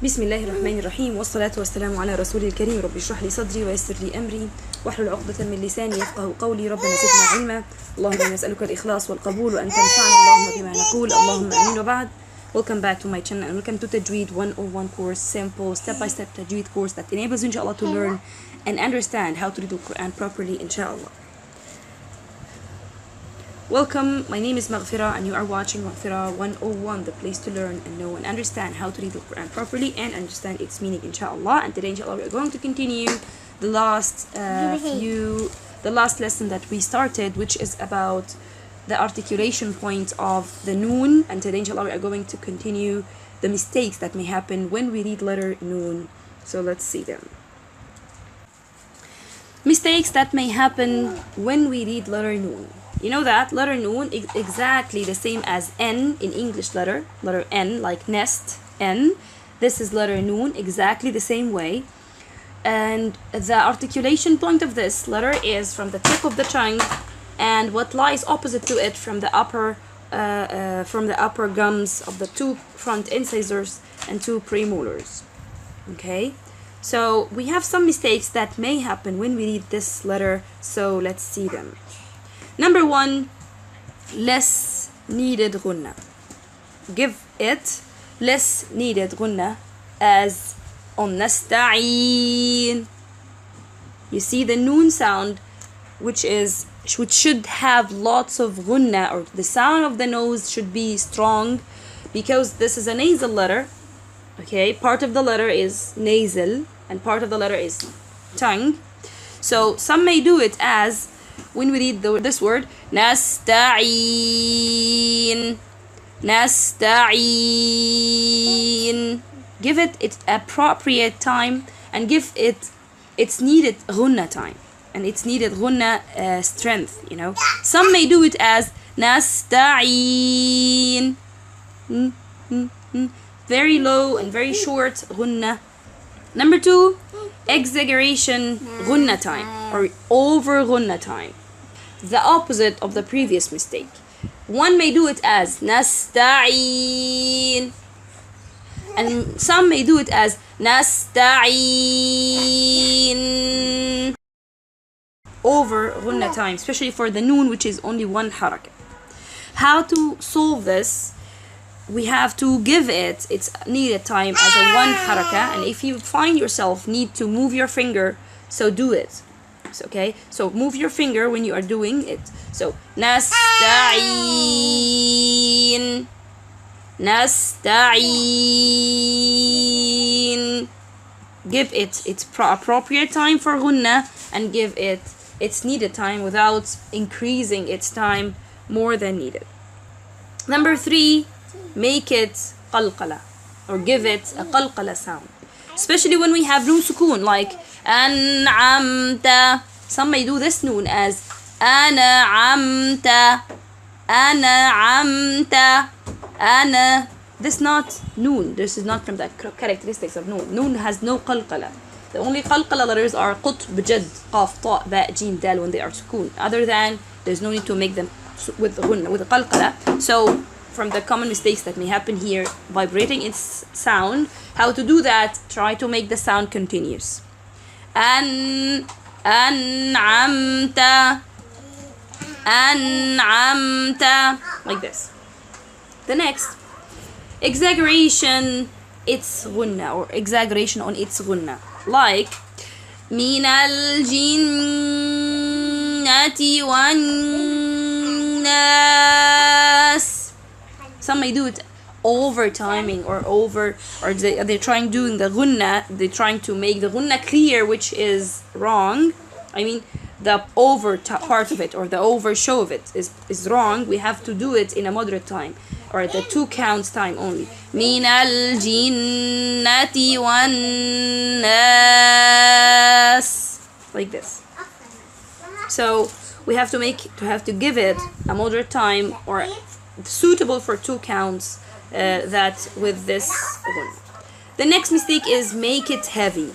بسم الله الرحمن الرحيم والصلاة والسلام على رسول الكريم. رب اشرح لي صدري ويسر لي أمري واحلل عقدة من لساني يفقه قولي. ربنا زدنا علما. اللهم نسألك الإخلاص والقبول وأن تنفعنا اللهم بما نقول. اللهم آمين. وبعد. Welcome back to my channel and welcome to Tajweed 101 course, simple step-by-step Tajweed course that enables you inshallah to learn and understand how to read the Quran properly inshallah. Welcome, my name is Maghfira and you are watching Maghfira 101, the place to learn and know and understand how to read the Quran properly and understand its meaning inshallah. And today inshallah we are going to continue the last lesson that we started, which is about the articulation point of the noon. And today inshallah we are going to continue the mistakes that may happen when we read letter noon. So let's see them. Mistakes that may happen when we read letter noon. You know that letter noon is exactly the same as N in English letter N, like nest, N. This is letter noon, exactly the same way. And the articulation point of this letter is from the tip of the tongue and what lies opposite to it from the upper gums of the two front incisors and two premolars. Okay, so we have some mistakes that may happen when we read this letter, so let's see them. Number one, less needed ghunna. Give it less needed ghunna, as on nasta'een. You see the noon sound, which should have lots of ghunna, or the sound of the nose should be strong, because this is a nasal letter. Okay, part of the letter is nasal and part of the letter is tongue. So some may do it as, when we read this word, nasta'een, nasta'een. Give it its appropriate time and give it its needed ghunna time and its needed ghunna strength, you know. Some may do it as nasta'een, very low and very short ghunna. Number two, exaggeration ghunna time or over ghunna time. The opposite of the previous mistake. One may do it as nasta'een and some may do it as nasta'een. Over ghunna time, especially for the noon, which is only one haraka. How to solve this? We have to give it its needed time as a one haraka, and if you find yourself need to move your finger, so do it. Okay, so move your finger when you are doing it. So nasta'een, nasta'een. Give it its appropriate time for ghunna and give it its needed time without increasing its time more than needed. Number three, make it qalqala, or give it a qalqala sound, especially when we have noon sukoon, like an'amta. Some may do this noon as an'amta, an'amta, ana. This is not noon. This is not from the characteristics of noon. Noon has no qalqala. The only qalqala letters are qut, bjad, qaf, ta, ba, jim, dal when they are sukoon. Other than, there's no need to make them with qalqala. So from the common mistakes that may happen here, vibrating its sound, how to do that? Try to make the sound continuous. An'amta, an'amta, like this. The next, exaggeration its ghunna, or exaggeration on its ghunna, like min al-jinnati wan-nas. Some may do it over timing or they're trying doing the ghunna, they're trying to make the ghunna clear, which is wrong. I mean, the over part of it or the over show of it is wrong. We have to do it in a moderate time, or the 2 counts time only. Min al-jinnati wan-nas, like this. So we have to give it a moderate time or suitable for 2 counts, that with this ghunna. The next mistake is make it heavy.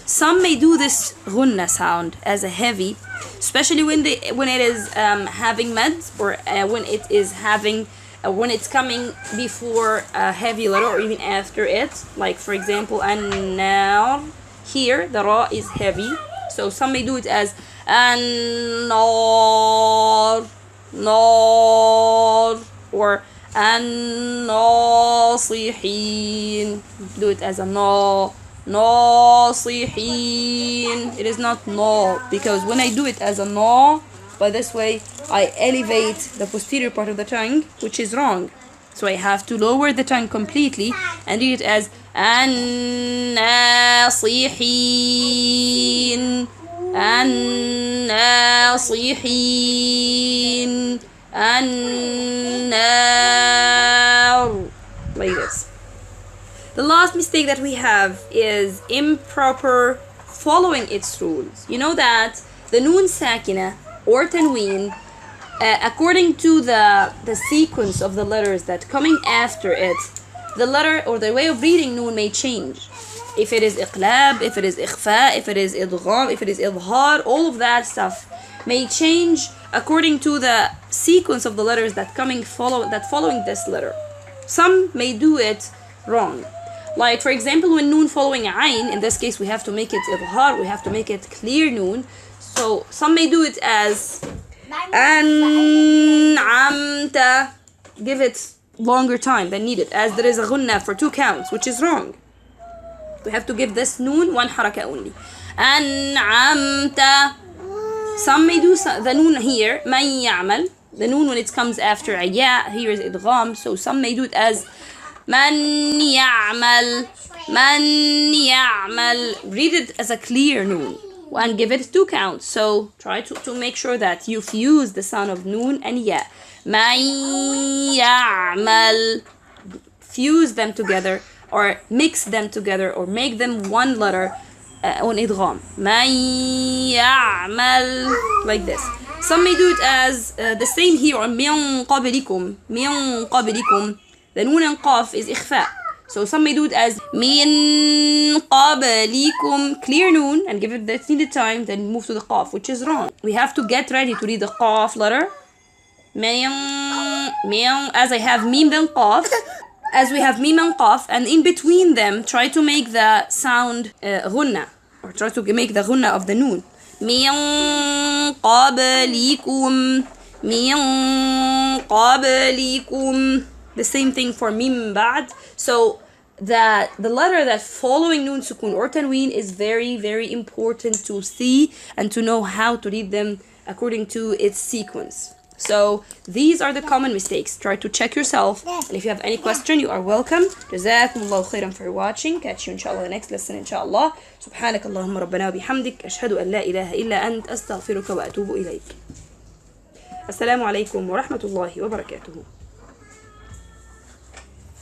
Some may do this ghunna sound as a heavy, especially when it is having mad, or when it is having when it's coming before a heavy letter or even after it. Like for example, an-nar. Here the ra is heavy, so some may do it as an-nar, nar, or an-nasihin. Do it as a na, nasihin. It is not na, because when I do it as a na, by this way I elevate the posterior part of the tongue, which is wrong. So I have to lower the tongue completely and read it as an-nasihin, an-nasihin, an-nar, like this. The last mistake that we have is improper following its rules. You know that the noon sakina or tanween, according to the sequence of the letters that coming after it, the letter or the way of reading noon may change. If it is iqlab, if it is ikhfa, if it is idgham, if it is idhar, all of that stuff may change according to the sequence of the letters that following this letter. Some may do it wrong. Like for example, when noon following ayn, in this case we have to make it idhar, we have to make it clear noon. So some may do it as an'amta, give it longer time than needed, as there is a ghunna for 2 counts, which is wrong. We have to give this noon 1 haraka only. An'amta. Some may do the noon here, man ya'mal. The noon when it comes after a ya, here is idgham, so some may do it as man ya'mal, man ya'mal. Read it as a clear noon and give it 2 counts. So try to make sure that you fuse the sound of noon and ya. Man ya'mal. Fuse them together or mix them together or make them one letter on idgham. Man ya'mal, like this. Some may do it as the same here on min qablikum. Min qablikum. The noon and qaf is ikhfa. So some may do it as min qablikum, clear noon, and give it the needed time, then move to the qaf, which is wrong. We have to get ready to read the qaf letter. Min, as I have mim then qaf. As we have mim and qaf, and in between them, try to make the sound ghunna, or try to make the ghunna of the noon. Min qablikum, min qablikum. The same thing for mim ba'd. So the letter that following noon sukun or tanween is very, very important to see and to know how to read them according to its sequence. So these are the common mistakes. Try to check yourself, and if you have any question, you are welcome. Jazakumullahu khairan for watching. Catch you inshallah in the next lesson inshallah. Subhanak Allahumma rabbana wa bihamdik, ashhadu an la ilaha illa ant, astaghfiruka wa atubu ilayk. Assalamu alaikum wa rahmatullahi wa barakatuhu.